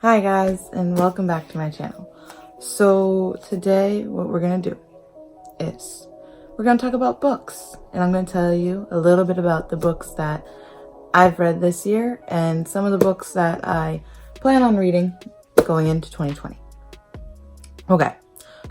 Hi guys, and welcome back to my channel. So today what we're gonna do is we're gonna talk about books, and I'm gonna tell you a little bit about the books that I've read this year and some of the books that I plan on reading going into 2020. Okay,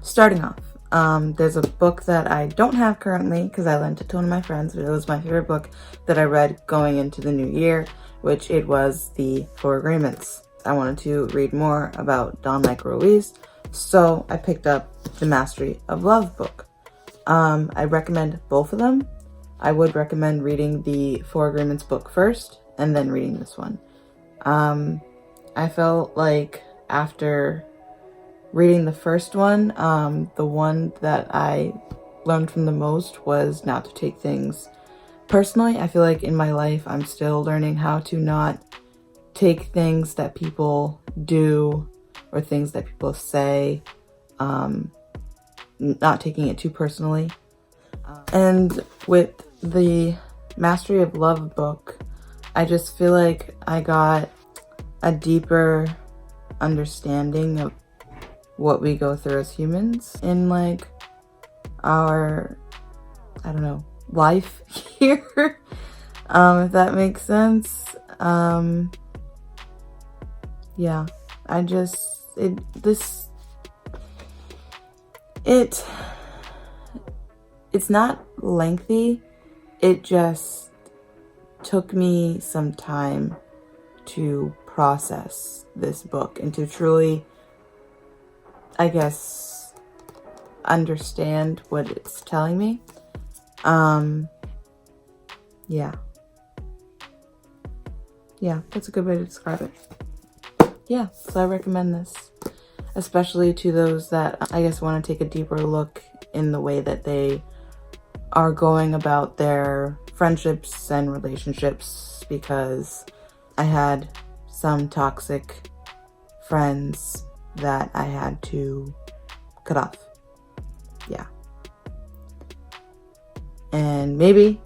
starting off, there's a book that I don't have currently because I lent it to one of my friends, but it was my favorite book that I read going into the new year, which it was The Four Agreements. I wanted to read more about Don Ruiz, so I picked up the Mastery of Love book. I recommend both of them. I would recommend reading the Four Agreements book first and then reading this one. I felt like after reading the first one, the one that I learned from the most was not to take things personally. I feel like in my life I'm still learning how to not take things that people do or things that people say, not taking it too personally. And with the Mastery of Love book, I just feel like I got a deeper understanding of what we go through as humans in like our, I don't know, life here, if that makes sense. Yeah, it's not lengthy. It just took me some time to process this book and to truly, I guess, understand what it's telling me. Yeah, that's a good way to describe it. Yeah, so I recommend this, especially to those that I guess want to take a deeper look in the way that they are going about their friendships and relationships, because I had some toxic friends that I had to cut off. Yeah. And maybe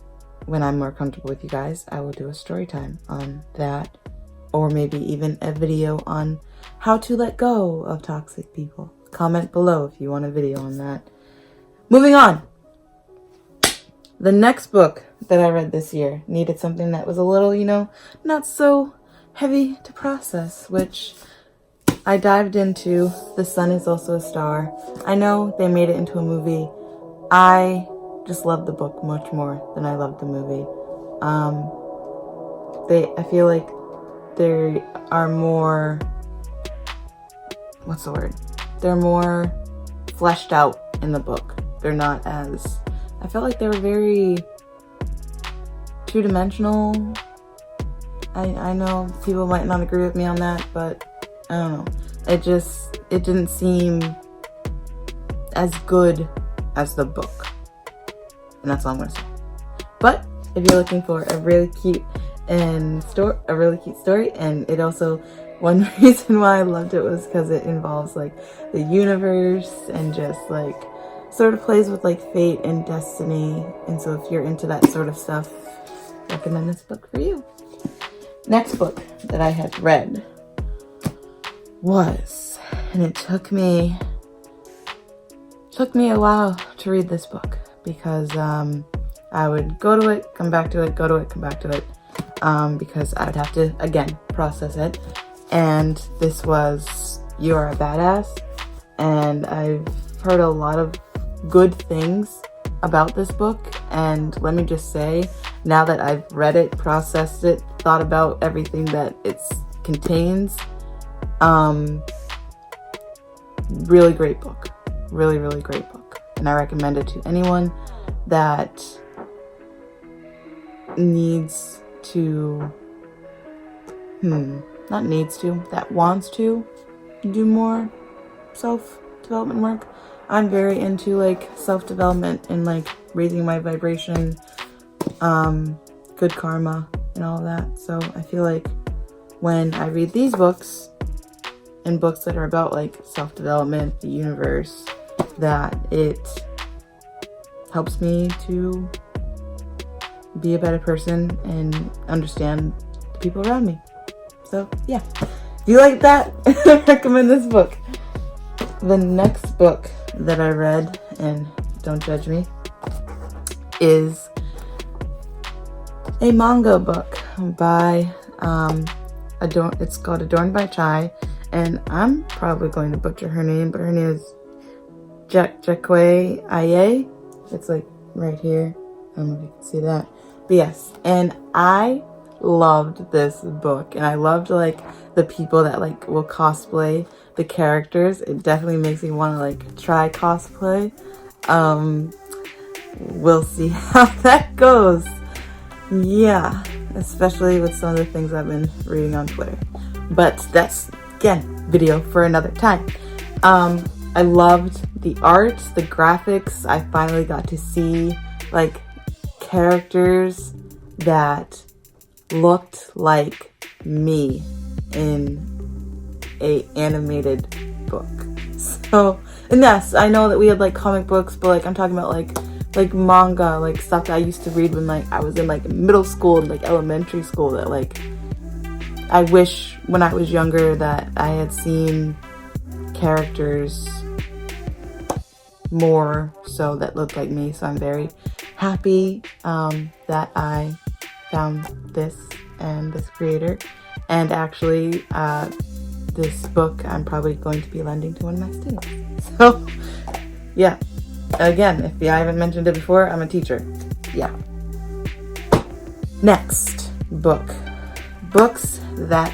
when I'm more comfortable with you guys, I will do a story time on that, or maybe even a video on how to let go of toxic people. Comment below if you want a video on that. Moving on. The next book that I read this year needed something that was a little, not so heavy to process, which I dived into The Sun Is Also a Star. I know they made it into a movie. I just loved the book much more than I loved the movie. I feel like they are more, what's the word? They're more fleshed out in the book. They're not as, I felt like they were very two-dimensional. I know people might not agree with me on that, but I don't know. It didn't seem as good as the book. And that's all I'm gonna say. But if you're looking for a really cute story, and it also, one reason why I loved it was because it involves like the universe and just like sort of plays with like fate and destiny. And so if you're into that sort of stuff, I recommend this book for you. Next book that I had read was, and it took me a while to read this book, because I would go to it, come back to it, go to it, come back to it, because I would have to, again, process it. And this was You Are a Badass, and I've heard a lot of good things about this book, and let me just say, now that I've read it, processed it, thought about everything that it contains, really great book. Really, really great book. And I recommend it to anyone that needs to, that wants to do more self-development work. I'm very into like self-development and like raising my vibration, good karma and all of that. So I feel like when I read these books and books that are about like self-development, the universe, that it helps me to be a better person and understand the people around me. So yeah, Do you like that? I recommend this book. The next book that I read, and don't judge me, is a manga book by it's called Adorned by Chi, and I'm probably going to butcher her name, but her name is Jacques Aye. It's like right here. I don't know if you can see that, but yes. And I loved this book, and I loved like the people that like will cosplay the characters. It definitely makes me want to like try cosplay. We'll see how that goes. Yeah, especially with some of the things I've been reading on Twitter. But that's, again, video for another time. I loved the art, the graphics. I finally got to see like characters that looked like me in a animated book. So, and yes, I know that we had like comic books, but like I'm talking about like manga, like stuff that I used to read when like I was in like middle school and like elementary school, that like I wish when I was younger that I had seen characters more so that looked like me. So I'm very happy that I found this and this creator, and actually this book I'm probably going to be lending to one of my students. So yeah. Again, if I haven't mentioned it before, I'm a teacher. Yeah. Next book. Books that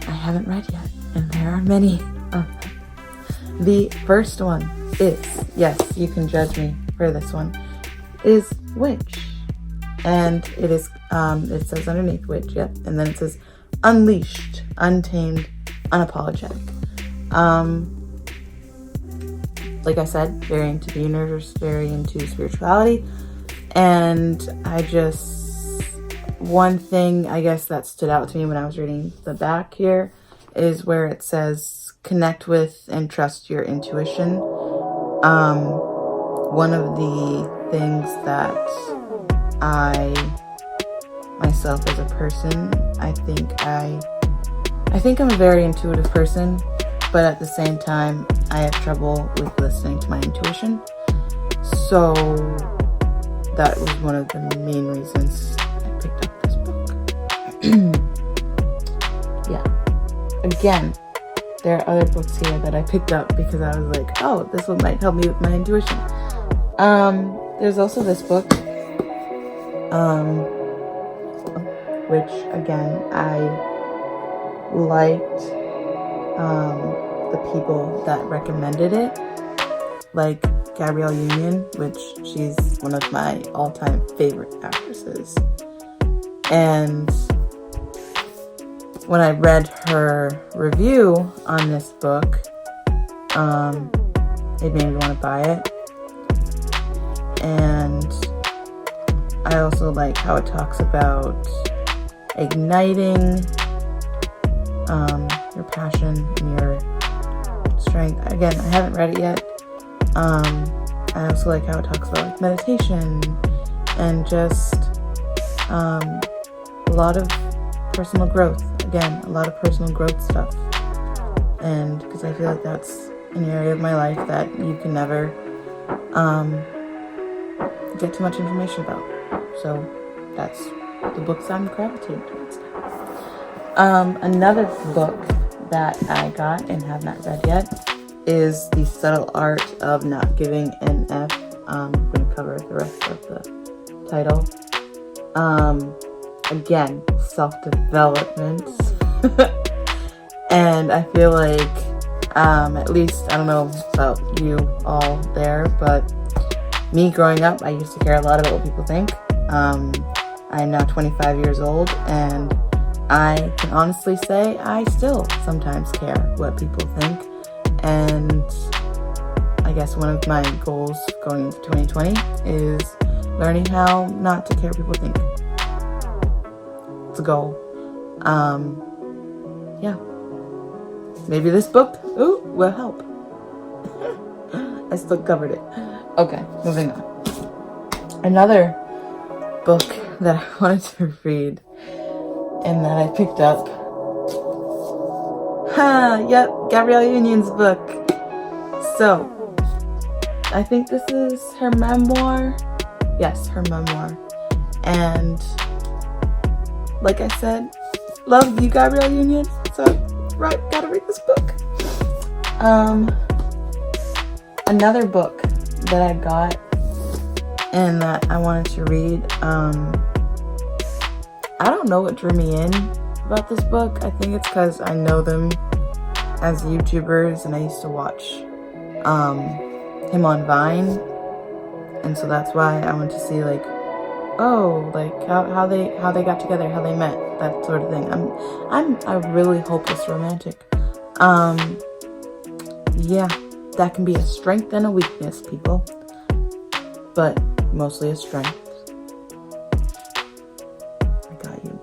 I haven't read yet, and there are many of them. The first one is, yes, you can judge me for this one, is Witch. And it is, it says underneath Witch, yep. And then it says Unleashed, Untamed, Unapologetic. Like I said, very into the universe, very into spirituality. And one thing I guess that stood out to me when I was reading the back here is where it says connect with and trust your intuition. One of the things that I myself as a person, I think I'm a very intuitive person, but at the same time, I have trouble with listening to my intuition. So that was one of the main reasons I picked up this book. Yeah. Again, there are other books here that I picked up because I was like, oh, this one might help me with my intuition. There's also this book, which again, I liked the people that recommended it, like Gabrielle, which she's one of my all-time favorite actresses. And when I read her review on this book, it made me want to buy it. And I also like how it talks about igniting your passion and your strength. Again, I haven't read it yet. I also like how it talks about like meditation and just a lot of personal growth. Again, a lot of personal growth stuff. And because I feel like that's an area of my life that you can never get too much information about. So that's the books I'm gravitating towards now. Another book that I got and have not read yet is The Subtle Art of Not Giving an F. I'm going to cover the rest of the title. Again, self-development. And I feel like, at least, I don't know about you all there, but me growing up, I used to care a lot about what people think. I'm now 25 years old, and I can honestly say I still sometimes care what people think. And I guess one of my goals going into 2020 is learning how not to care what people think. It's a goal. Yeah. Maybe this book, will help. I still covered it. Okay, moving on. Another book that I wanted to read and that I picked up Yep, Gabrielle Union's book. So, I think this is her memoir. Yes, her memoir. And like I said, love you, Gabrielle Union. So, right, gotta read this book. Another book that I got and that I wanted to read. I don't know what drew me in about this book. I think it's because I know them as YouTubers and I used to watch him on Vine, and so that's why I went to see like, oh, like how they got together, how they met, that sort of thing. I'm a really hopeless romantic. Yeah, that can be a strength and a weakness, people, but mostly a strength. I got you.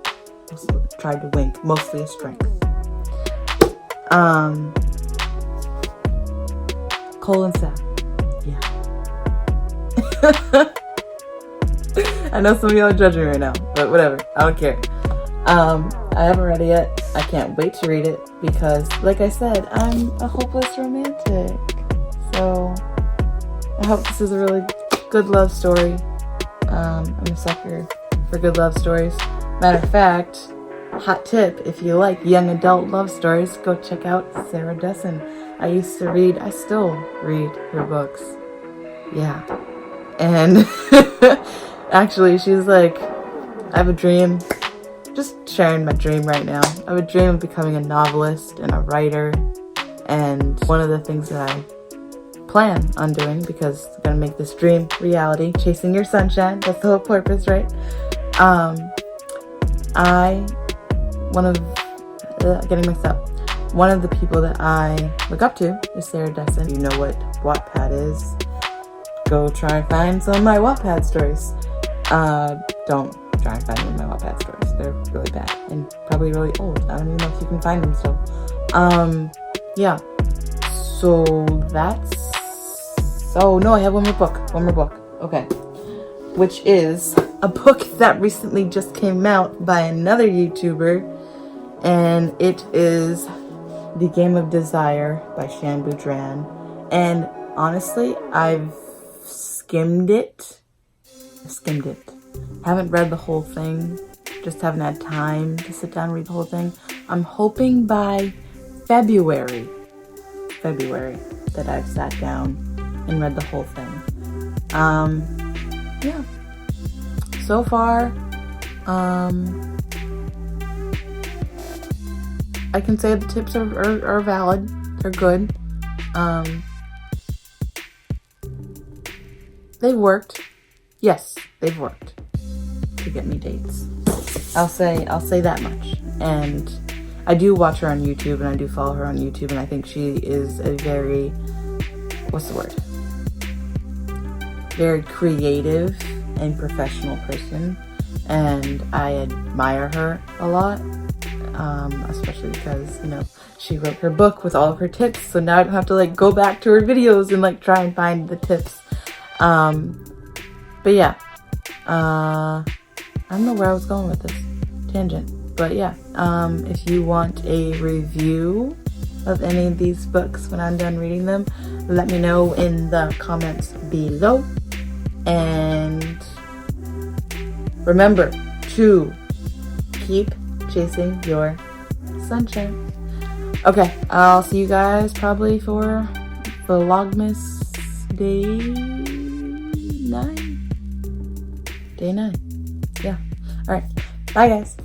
Tried to wink. Mostly a strength. Cole and Sam. Yeah. I know some of y'all are judging me right now, but whatever. I don't care. I haven't read it yet. I can't wait to read it because, like I said, I'm a hopeless romantic. So I hope this is a really good love story. I'm a sucker for good love stories. Matter of fact, hot tip, if you like young adult love stories, go check out Sara Dessen. I still read her books. Yeah. And actually, she's like, I have a dream. Just sharing my dream right now. I have a dream of becoming a novelist and a writer. And one of the things that I plan on doing, because I'm gonna make this dream reality, chasing your sunshine, that's the whole purpose, right? One of the people that I look up to is Sara Dessen. You know what Wattpad is. Go try and find some of my Wattpad stories. Don't try and find any of my Wattpad stories. They're really bad and probably really old. I don't even know if you can find them still. Yeah. So that's... Oh no, I have one more book. Okay. Which is a book that recently just came out by another YouTuber. And it is The Game of Desire by Shambu Tran. And honestly, I've skimmed it. Haven't read the whole thing. Just haven't had time to sit down and read the whole thing. I'm hoping by February that I've sat down and read the whole thing. Yeah. So far, I can say the tips are valid. They're good. They worked. Yes, they've worked to get me dates. I'll say that much. And I do watch her on YouTube and I do follow her on YouTube, and I think she is a very, very creative and professional person, and I admire her a lot. Especially because, you know, she wrote her book with all of her tips, so now I don't have to like go back to her videos and like try and find the tips. But yeah, I don't know where I was going with this tangent, but yeah, if you want a review of any of these books when I'm done reading them, let me know in the comments below. And remember to keep chasing your sunshine. Okay, I'll see you guys probably for Vlogmas day 9. Yeah. Alright. Bye guys.